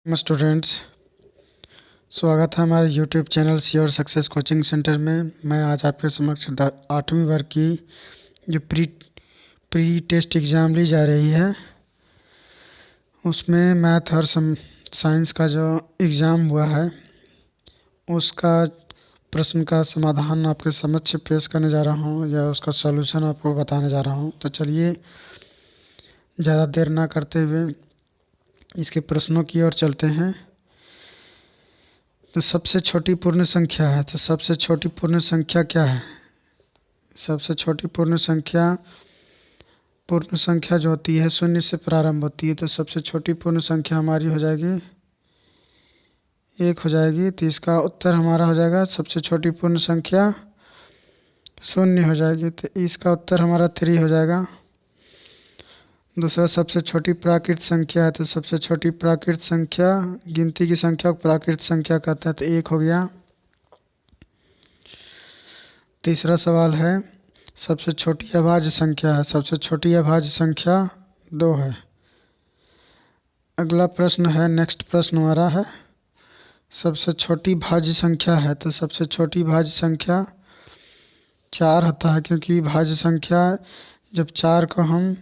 Students, स्वागत है हमारे YouTube channel sure success coaching centre में। मैं आज आपके समक्ष 8वीं वर्ग की जो प्री टेस्ट एग्ज़ाम ली जा रही है उसमें मैथ और साइंस का जो एग्ज़ाम हुआ है उसका प्रश्न का समाधान आपके समक्ष पेश करने जा रहा हूं या उसका सॉल्यूशन आपको बताने जा रहा हूं। तो चलिए ज़्यादा देर ना करते हुए इसके प्रश्नों की ओर चलते हैं। तो सबसे छोटी पूर्ण संख्या है, तो सबसे छोटी पूर्ण संख्या क्या है? सबसे छोटी पूर्ण संख्या जो होती है शून्य से प्रारंभ होती है। तो सबसे छोटी पूर्ण संख्या हमारी हो जाएगी 1 हो जाएगी। तो इसका उत्तर हमारा हो जाएगा सबसे छोटी पूर्ण संख्या 0 हो जाएगी। तो इसका उत्तर हमारा 3 हो जाएगा। दूसरा, सबसे छोटी प्राकृत संख्या है, तो सबसे छोटी प्राकृत संख्या गिनती की संख्या को प्राकृत संख्या कहते हैं, तो 1 हो गया। तीसरा सवाल है सबसे छोटी अभाज्य संख्या है, सबसे छोटी अभाज्य संख्या 2 है। अगला प्रश्न है, नेक्स्ट प्रश्न हमारा है सबसे छोटी भाज्य संख्या है, तो सबसे छोटी भाज्य संख्या 4 होता है, क्योंकि भाज्य संख्या जब 4 को हम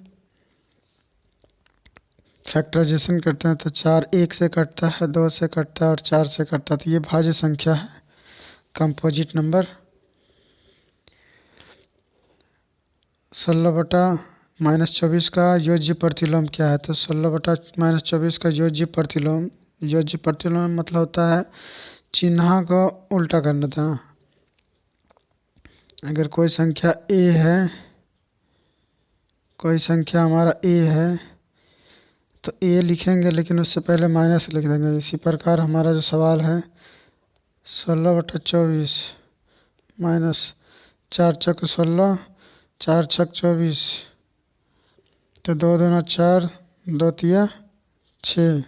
फैक्टराइजेशन करते हैं तो 4 1 से कटता है, 2 से कटता है और 4 से कटता है। तो ये भाज्य संख्या है, कंपोजिट नंबर। 16/-24 का योज्य प्रतिलोम क्या है? तो 16/-24 का योज्य प्रतिलोम मतलब होता है चिन्ह को उल्टा करना था। अगर कोई संख्या a है, कोई संख्या हमारा a है तो a लिखेंगे लेकिन उससे पहले माइनस लिख देंगे। इसी प्रकार हमारा जो सवाल है 16/24 माइनस 4 छक 16, 4 छक 24, तो 2 दूना 4, 2 तिया 6।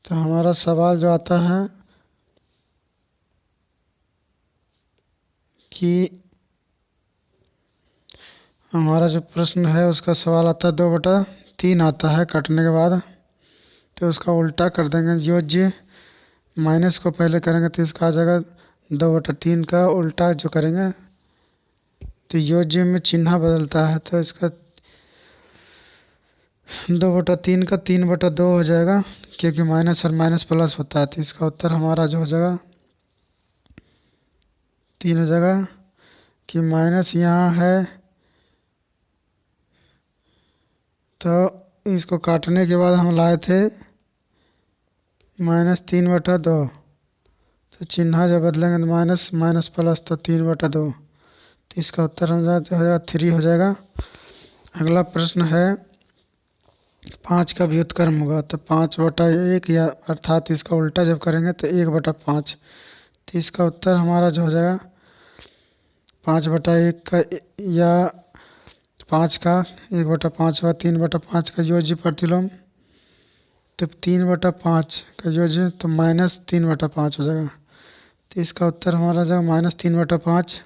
तो हमारा सवाल जो आता है कि हमारा जो प्रश्न है उसका सवाल आता है 2/3 आता है कटने के बाद। तो उसका उल्टा कर देंगे, योज्य माइनस को पहले करेंगे तो इसका आ जाएगा 2/3 का उल्टा जो करेंगे तो योज्य में चिन्ह बदलता है, तो इसका 2/3 का 3/2 हो जाएगा, क्योंकि माइनस और माइनस प्लस होता है। तो इसका उत्तर हमारा जो हो जाएगा 3 हो जाएगा। कि माइनस यहाँ है तो इसको काटने के बाद हम लाए थे -3/2, तो चिन्ह जब बदलेंगे तो माइनस माइनस प्लस तो 3/2, तो इसका उत्तर हम जो हो जाएगा 3 हो जाएगा। अगला प्रश्न है 5 का व्युत्क्रम होगा, तो 5/1 या अर्थात इसका उल्टा जब करेंगे तो 1/5, तो इसका उत्तर हमारा जो हो जाएगा 5/1 का या 5 का 1/5 हुआ, 3/5 का योज्य प्रतिलोम, तो 3/5 का योज्य तो -3/5 हो जाएगा। तो इसका उत्तर हमारा जाएगा -3/5।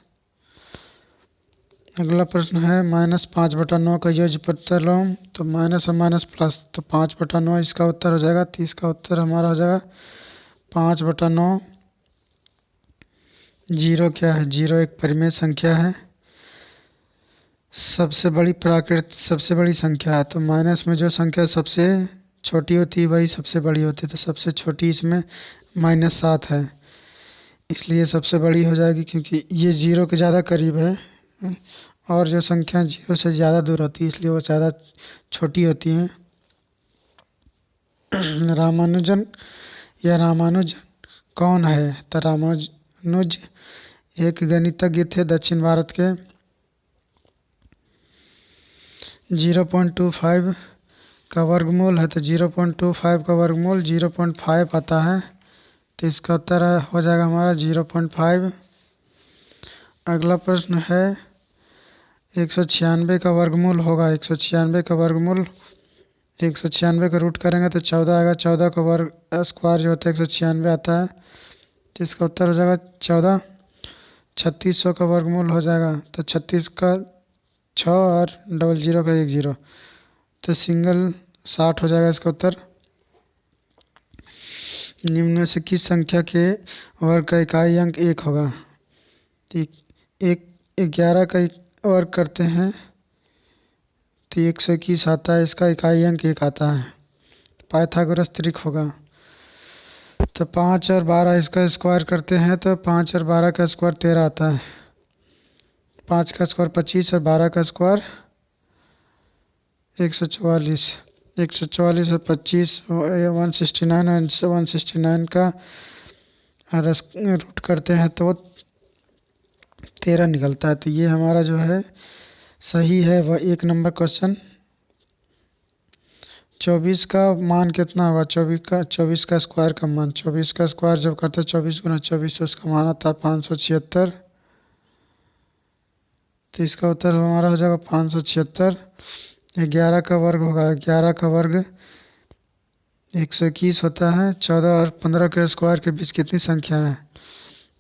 अगला प्रश्न है -5/9 का योज्य प्रतिलोम, तो माइनस और माइनस प्लस, तो 5/9 इसका उत्तर हो जाएगा। तो इसका उत्तर हमारा हो जाएगा 5/9। 0 क्या है? 0 एक परिमेय संख्या है, सबसे बड़ी संख्या है। तो माइनस में जो संख्या सबसे छोटी होती है वही सबसे बड़ी होती है, तो सबसे छोटी इसमें -7 है, इसलिए सबसे बड़ी हो जाएगी, क्योंकि ये 0 के ज़्यादा करीब है और जो संख्या 0 से ज़्यादा दूर होती है इसलिए वो ज़्यादा छोटी होती हैं। रामानुजन कौन है? तो रामानुज एक गणितज्ञ थे दक्षिण भारत के। 0.25 का वर्गमूल है, तो 0.25 का वर्गमूल 0.5 आता है, तो इसका उत्तर हो जाएगा हमारा 0.5। अगला प्रश्न है 196 का वर्गमूल होगा, 196 का वर्गमूल 196 का रूट करेंगे तो 14 आएगा, 14 का वर्ग स्क्वायर जो होता है 196 आता है, तो इसका उत्तर हो जाएगा 14। 3600 का वर्गमूल हो जाएगा, तो 36 का 6 और 00 का 10, तो सिंगल 60 हो जाएगा इसका उत्तर। निम्न में से किस संख्या के वर्ग का इकाई अंक 1 होगा? ठीक, एक 11 का वर्ग करते हैं तो 121 आता है, इसका इकाई अंक 1 आता है। पाइथागोरस त्रिक होगा। तो 5 और 12 इसका स्क्वायर करते हैं तो 5 और 12 का स्क्वायर 13 आता है। 5 का स्क्वायर 25 और 12 का स्क्वायर 144। 144 और 25 169 और 169 का रूट करते हैं तो 13 निकलता है। तो ये हमारा जो है सही है वह 1 नंबर क्वेश्चन। 24 का मान कितना होगा? 24 का स्क्वायर का मान, 24 का स्क्वायर जब करते हैं 24 गुना 24 तो उसका मान आता है 576। तो इसका उत्तर हमारा हो जाएगा 576। 11 का वर्ग होगा, 11 का वर्ग 121 होता है। 14 और 15 के स्क्वायर के बीच कितनी संख्या है?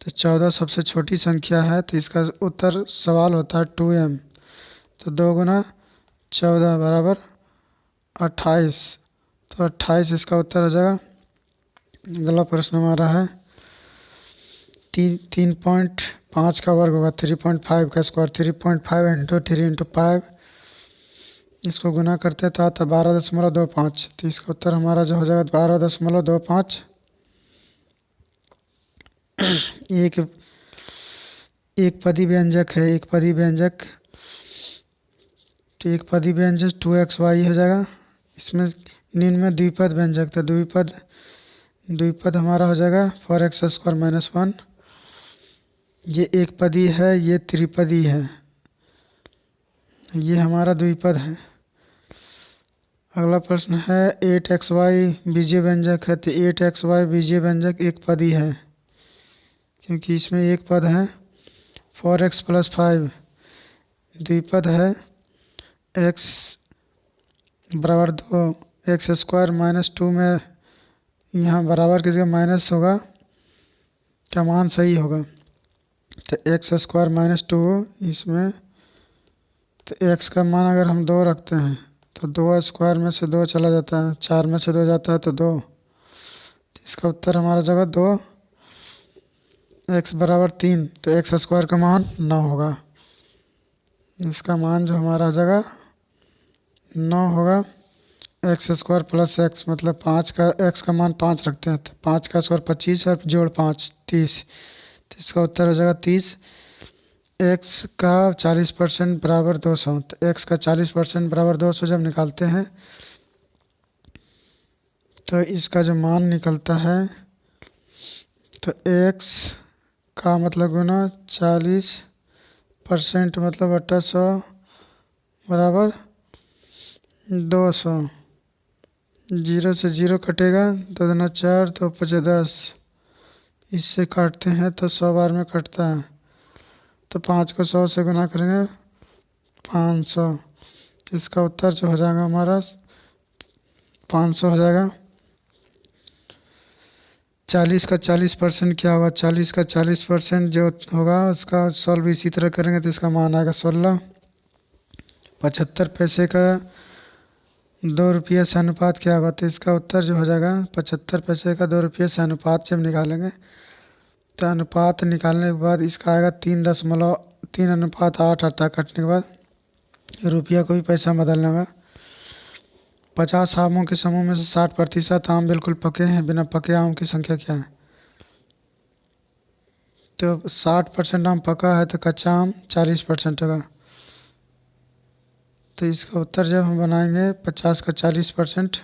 तो 14 सबसे छोटी संख्या है, तो इसका उत्तर सवाल होता है 2m। तो 2 गुना 14 बराबर 28। तो 28 इसका उत्तर हो जाएगा। अगला प्रश्न हमारा है 3.5 का वर्ग होगा, 3.5 का स्क्वायर, 3.5 इंटू 3 इंटू 5 इसको गुना करते हैं तो आता है 12.25। तो इसका उत्तर हमारा जो हो जाएगा 12.25। एक पदी व्यंजक है, एक पदी व्यंजक। तो एक पदी व्यंजक 2xy हो जाएगा। इसमें निम्न में द्विपद व्यंजक, तो द्विपद हमारा हो जाएगा 4x² - 1। ये एक पदी है, ये त्रिपदी है, ये हमारा द्विपद है। अगला प्रश्न है 8xy बीजीय व्यंजक है। तो 8xy बीजीय व्यंजक एक पदी है क्योंकि इसमें एक पद है। 4x + 5 द्विपद है। x बराबर 2, x² - 2 में यहाँ बराबर की जगह माइनस होगा, क्या मान सही होगा? तो x² - 2 इसमें, तो x का मान अगर हम 2 रखते हैं तो 2 स्क्वायर में से 2 चला जाता है, 4 में से 2 जाता है तो 2। तो इसका उत्तर हमारा जगह 2। x बराबर 3 तो x² का मान 9 होगा। इसका मान जो हमारा जगह 9 होगा। x² + x मतलब 5 का, x का मान 5 रखते हैं तो 5 का स्क्वायर 25 और जोड़ 5 30। तो इसका उत्तर हो जाएगा 30। x का 40% बराबर 200। तो x का 40% बराबर 200 जब निकालते हैं तो इसका जो मान निकलता है तो x का मतलब गुना 40% मतलब 800 बराबर 200। 0 से 0 कटेगा, 2 दूना 4, 2 5 10। इससे काटते हैं तो 100 बार में कटता है। तो 5 को 100 से गुना करेंगे 500। तो इसका उत्तर जो हो जाएगा हमारा 500 हो जाएगा। 40 का 40% क्या होगा? 40 का 40% जो होगा उसका सॉल्व इसी तरह करेंगे तो इसका मान आएगा 16। 75 पैसे का 2 रुपये से अनुपात क्या होगा? तो इसका उत्तर जो हो जाएगा 75 पैसे का 2 रुपये से अनुपात जब निकालेंगे तो अनुपात निकालने के बाद इसका आएगा 3.3:8 आता है कटने के बाद। रुपया को भी पैसा बदलना होगा। 50 आमों के समूह में से 60% आम बिल्कुल पके हैं, बिना पके आम की संख्या क्या है? तो 60% आम पका है तो कच्चा आम 40% होगा। तो इसका उत्तर जब हम बनाएंगे 50 का 40%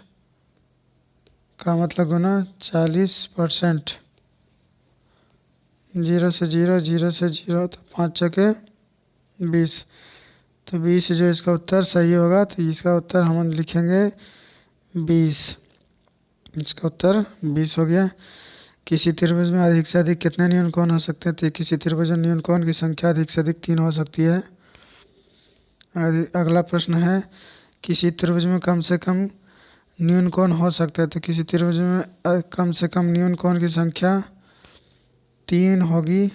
का मतलब गुना 40%। 0 से 0, 0 से 0 तो 5 चौके 20। तो 20 जो इसका उत्तर सही होगा तो इसका उत्तर हम लिखेंगे 20। इसका उत्तर 20 हो गया। किसी त्रिभुज में अधिक से अधिक कितने न्यून कोण हो सकते हैं? तो किसी त्रिभुज में न्यून कोण की संख्या अधिक से अधिक 3 हो सकती है। अगला प्रश्न है किसी त्रिभुज में कम से कम न्यून कोण हो सकते हैं? तो किसी त्रिभुज में कम से कम न्यून कोण की संख्या 3 होगी।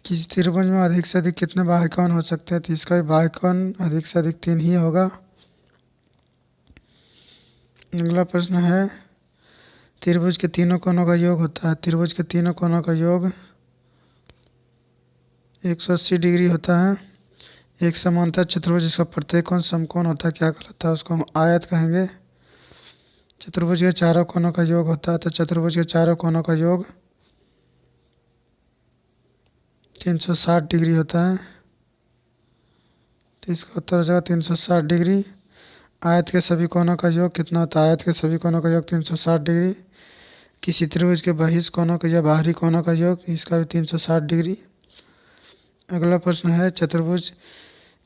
किसी त्रिभुज में अधिक से अधिक कितने बाह्य कोण हो सकते हैं? तो इसका भी बाह्य कोण अधिक से अधिक 3 ही होगा। अगला प्रश्न है त्रिभुज के तीनों कोनों का योग होता है, त्रिभुज के तीनों कोनों का योग 180 डिग्री होता है। एक समांतर चतुर्भुज जिसका प्रत्येक कोण समकोण होता है, क्या कहलाता है? उसको हम आयत कहेंगे। चतुर्भुज के चारों कोनों का योग होता है, तो चतुर्भुज के चारों कोनों का योग 360 डिग्री होता है, तो इसका उत्तर हो जाएगा 360 डिग्री। आयत के सभी कोनों का योग कितना होता है? आयत के सभी कोनों का योग 360 डिग्री। किसी त्रिभुज के बहिष्ठ कोनों का या बाहरी कोनों का योग, इसका भी 360 डिग्री। अगला प्रश्न है चतुर्भुज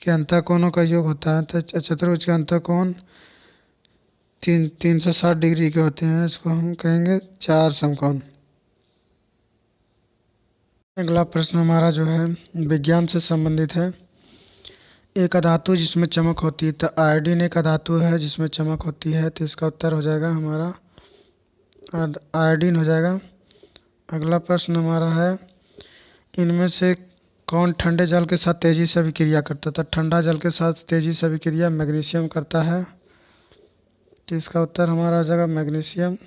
के अंतःकोणों का योग होता है, तो चतुर्भुज के अंतःकोण 360 डिग्री के होते हैं, इसको हम कहेंगे चार समकोण। अगला प्रश्न हमारा जो है विज्ञान से संबंधित है। एक अधातु जिसमें चमक होती है, तो आयोडीन एक अधातु है जिसमें चमक होती है, तो इसका उत्तर हो जाएगा हमारा आयोडीन हो जाएगा। अगला प्रश्न हमारा है इनमें से कौन ठंडे जल के साथ तेजी से अभिक्रिया करता था? ठंडा जल के साथ तेजी से अभिक्रिया मैग्नीशियम करता है, तो इसका उत्तर हमारा हो जाएगा मैग्नीशियम।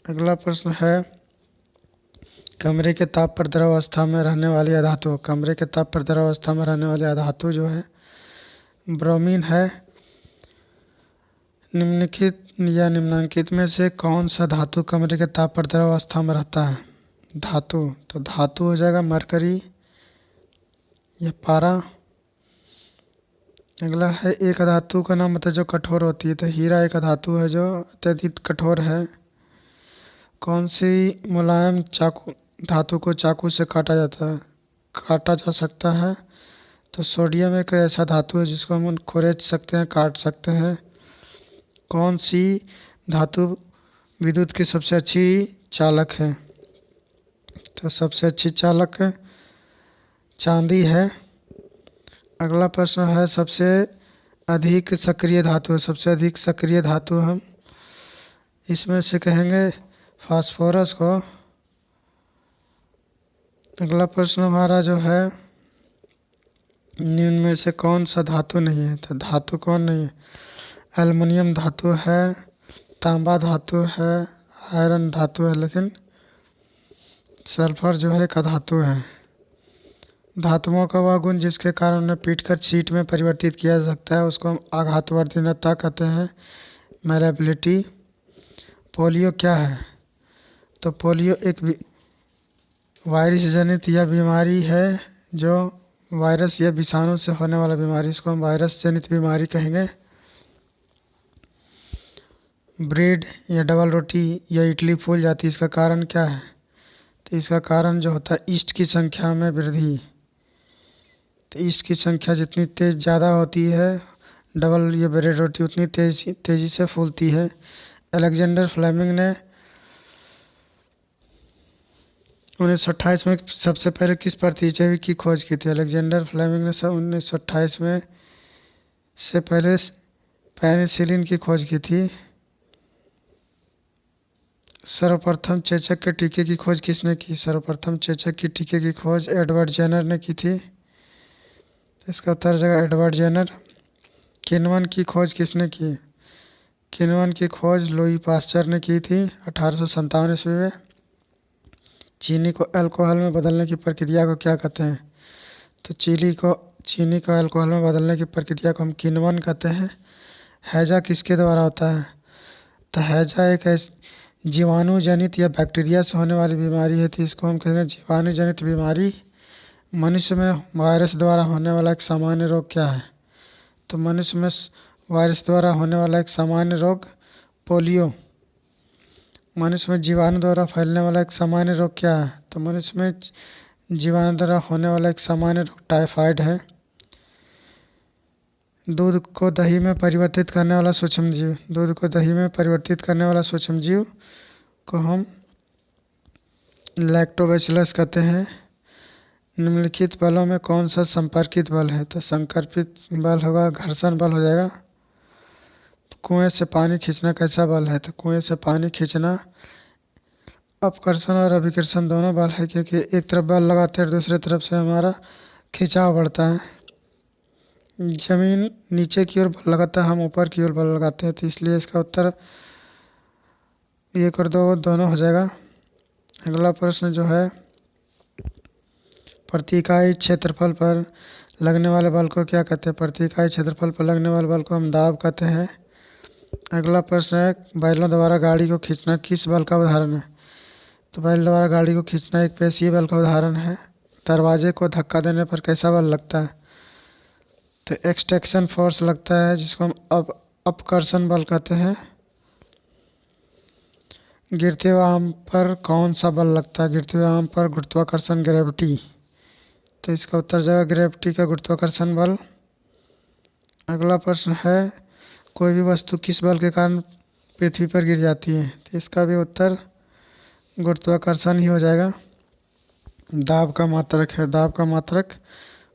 अगला प्रश्न है कमरे के ताप पर द्रव अवस्था में रहने वाली अधातु, कमरे के ताप पर द्रव अवस्था में रहने वाली अधातु जो है ब्रोमीन है। निम्नलिखित या निम्नांकित में से कौन सा धातु कमरे के ताप पर द्रव अवस्था में रहता है? धातु, तो धातु हो जाएगा मरकरी या पारा। अगला है एक धातु का नाम मतलब जो कठोर होती है, तो हीरा एक धातु है जो अत्यधिक कठोर है। कौन सी मुलायम चाकू धातु को चाकू से काटा जा सकता है? तो सोडियम एक ऐसा धातु है जिसको हम खुरेच सकते हैं, काट सकते हैं। कौन सी धातु विद्युत की सबसे अच्छी चालक है? तो सबसे अच्छी चालक चांदी है। अगला प्रश्न है सबसे अधिक सक्रिय धातु है, सबसे अधिक सक्रिय धातु हम इसमें से कहेंगे फास्फोरस को। अगला प्रश्न हमारा जो है निम्न में से कौन सा धातु नहीं है? तो धातु कौन नहीं है? एल्युमिनियम धातु है, तांबा धातु है, आयरन धातु है, लेकिन सल्फर जो है एक अधातु है। धातुओं का वह गुण जिसके कारण उन्हें पीटकर चीट में परिवर्तित किया जा सकता है उसको हम आघातवर्धीनता कहते हैं, मैलेबिलिटी। पोलियो क्या है? तो पोलियो एक वायरस जनित या बीमारी है, जो वायरस या विषाणु से होने वाला बीमारी, इसको हम वायरस जनित बीमारी कहेंगे। ब्रेड या डबल रोटी या इडली फूल जाती है, इसका कारण क्या है? तो इसका कारण जो होता है ईस्ट की संख्या में वृद्धि। तो ईस्ट की संख्या जितनी ज़्यादा होती है डबल या ब्रेड रोटी उतनी तेज़ी से फूलती है। अलेक्जेंडर फ्लेमिंग ने 1928 में सबसे पहले किस प्रतिजैविक की खोज की थी? अलेक्जेंडर फ्लेमिंग ने 1928 में से पहले पेनिसिलिन की खोज की थी। सर्वप्रथम चेचक के टीके की खोज किसने की? सर्वप्रथम चेचक की टीके की खोज एडवर्ड जेनर ने की थी, इसका उत्तर जगह एडवर्ड जेनर। किण्वन की खोज किसने की? किण्वन की खोज लुई पास्चर ने की थी 1857 ईस्वी में। चीनी को अल्कोहल में बदलने की प्रक्रिया को क्या कहते हैं? तो चीनी को अल्कोहल में बदलने की प्रक्रिया को हम किण्वन कहते हैं। हैजा किसके द्वारा होता है? तो हैजा एक जीवाणु जनित या बैक्टीरिया से होने वाली बीमारी है, तो इसको हम कहेंगे जीवाणु जनित बीमारी। मनुष्य में वायरस द्वारा होने वाला एक सामान्य रोग क्या है? तो मनुष्य में वायरस द्वारा होने वाला एक सामान्य रोग पोलियो। मनुष्य में जीवाणु द्वारा फैलने वाला एक सामान्य रोग क्या है? तो मनुष्य में जीवाणु द्वारा होने वाला एक सामान्य रोग टाइफाइड है। दूध को दही में परिवर्तित करने वाला सूक्ष्मजीव, दूध को दही में परिवर्तित करने वाला सूक्ष्मजीव को हम लैक्टोबैसिलस कहते हैं। निम्नलिखित बलों में कौन सा संपर्कित बल है? तो संकर्पित बल होगा घर्षण बल हो जाएगा। तो कुएं से पानी खींचना कैसा बल है? तो कुएं से पानी खींचना अपकर्षण और अभिकर्षण दोनों बल है, क्योंकि एक तरफ बल लगाते हैं और दूसरी तरफ से हमारा खिंचाव बढ़ता है। जमीन नीचे की ओर बल लगाता है, हम ऊपर की ओर बल लगाते हैं, तो इसलिए इसका उत्तर 1 और 2 दोनों हो जाएगा। अगला प्रश्न जो है, प्रति इकाई क्षेत्रफल पर लगने वाले बल को क्या कहते हैं? प्रति इकाई क्षेत्रफल पर लगने वाले बल को हम दाब कहते हैं। अगला प्रश्न है, बैलों द्वारा गाड़ी को खींचना किस बल का उदाहरण है? तो बैल द्वारा गाड़ी को खींचना एक पेशीय बल का उदाहरण है। दरवाजे को धक्का देने पर कैसा बल लगता है? तो एक्सट्रैक्शन फोर्स लगता है, जिसको हम अपकर्षण बल कहते हैं। गिरते हुए आम पर कौन सा बल लगता है? गिरते हुए आम पर गुरुत्वाकर्षण, ग्रेविटी। तो इसका उत्तर जाएगा ग्रेविटी का गुरुत्वाकर्षण बल। अगला प्रश्न है, कोई भी वस्तु किस बल के कारण पृथ्वी पर गिर जाती है? तो इसका भी उत्तर गुरुत्वाकर्षण ही हो जाएगा। दाब का मात्रक है, दाब का मात्रक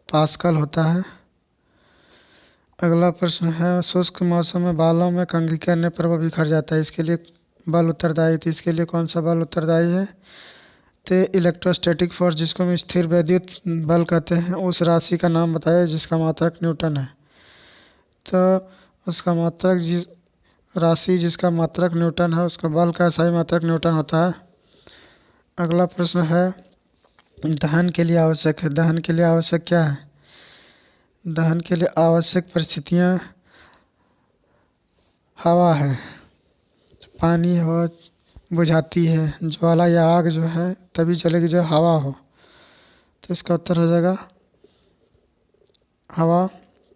पास्कल होता है। अगला प्रश्न है, शुष्क मौसम में बालों में कंघी करने पर वह बिखर जाता है, इसके लिए बल उत्तरदायी थी। इसके लिए कौन सा बल उत्तरदायी है? तो इलेक्ट्रोस्टैटिक फोर्स, जिसको हम स्थिर वैद्युत बल कहते हैं। उस राशि का नाम बताइए जिसका मात्रक न्यूटन है। तो उसका मात्रक राशि जिसका मात्रक न्यूटन है, उसका बल का सही मात्रक न्यूटन होता है। अगला प्रश्न है, दहन के लिए आवश्यक है। दहन के लिए आवश्यक क्या है? दहन के लिए आवश्यक परिस्थितियाँ हवा है, पानी हवा बुझाती है, ज्वाला या आग जो है तभी चलेगी जब हवा हो। तो इसका उत्तर हो जाएगा हवा।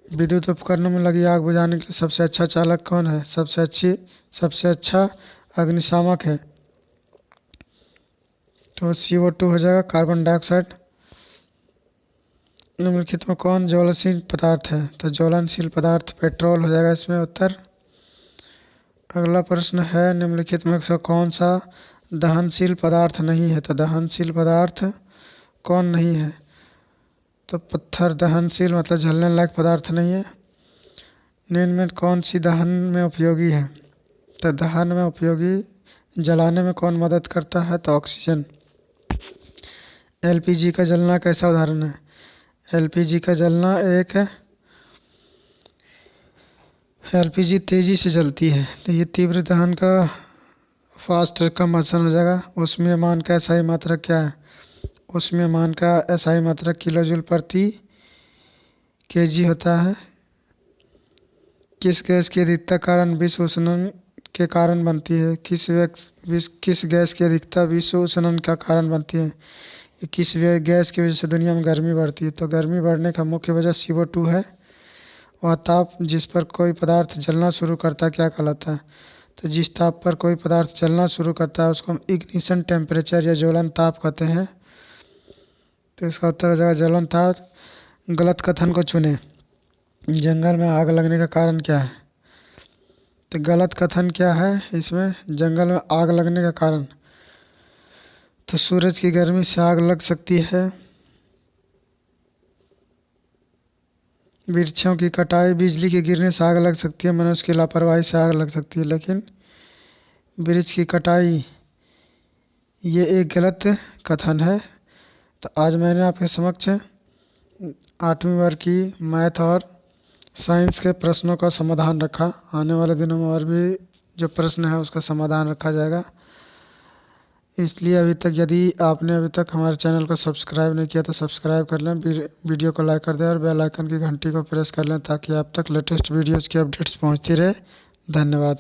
विद्युत उपकरणों में लगी आग बुझाने के लिए सबसे अच्छा चालक कौन है? सबसे अच्छा अग्निशामक है, तो CO2 हो जाएगा, कार्बन डाइऑक्साइड। निम्नलिखित में कौन ज्वलनशील पदार्थ है? तो ज्वलनशील पदार्थ पेट्रोल हो जाएगा इसमें उत्तर। अगला प्रश्न है, निम्नलिखित में से कौन सा दहनशील पदार्थ नहीं है? तो दहनशील पदार्थ कौन नहीं है? तो पत्थर दहनशील मतलब जलने लायक पदार्थ नहीं है। निम्न में कौन सी दहन में उपयोगी है? तो दहन में उपयोगी जलाने में कौन मदद करता है? तो ऑक्सीजन। LPG का जलना कैसा उदाहरण है? LPG का जलना LPG तेज़ी से जलती है, तो ये तीव्र दहन का फास्ट कंबशन हो जाएगा। ऊष्मीयमान का SI मात्रक क्या है? ऊष्मीयमान का SI मात्रक किलो जूल प्रति kg होता है। किस गैस की अधिकता कारण विश्व उष्णन के कारण बनती है? किस गैस की अधिकता विश्व उष्णन का कारण बनती है? किस गैस की वजह से दुनिया में गर्मी बढ़ती है? तो गर्मी बढ़ने का मुख्य वजह CO2 है। वह ताप जिस पर कोई पदार्थ जलना शुरू करता है क्या कहलाता है? तो जिस ताप पर कोई पदार्थ जलना शुरू करता है उसको हम इग्निशन टेम्परेचर या ज्वलन ताप कहते हैं। तो इसका उत्तर हो जाएगा ज्वलन ताप। गलत कथन को चुनें। जंगल में आग लगने का कारण क्या है? तो गलत कथन क्या है इसमें? जंगल में आग लगने का कारण, तो सूरज की गर्मी से आग लग सकती है, वृक्षों की कटाई, बिजली के गिरने से आग लग सकती है, मनुष्य की लापरवाही से आग लग सकती है। लेकिन वृक्ष की कटाई ये एक गलत कथन है। तो आज मैंने आपके समक्ष 8वीं वर्ग की मैथ और साइंस के प्रश्नों का समाधान रखा। आने वाले दिनों में और भी जो प्रश्न है उसका समाधान रखा जाएगा। इसलिए यदि आपने अभी तक हमारे चैनल को सब्सक्राइब नहीं किया तो सब्सक्राइब कर लें, वीडियो को लाइक कर दें और बेल आइकन की घंटी को प्रेस कर लें ताकि आप तक लेटेस्ट वीडियोज़ की अपडेट्स पहुंचती रहे। धन्यवाद।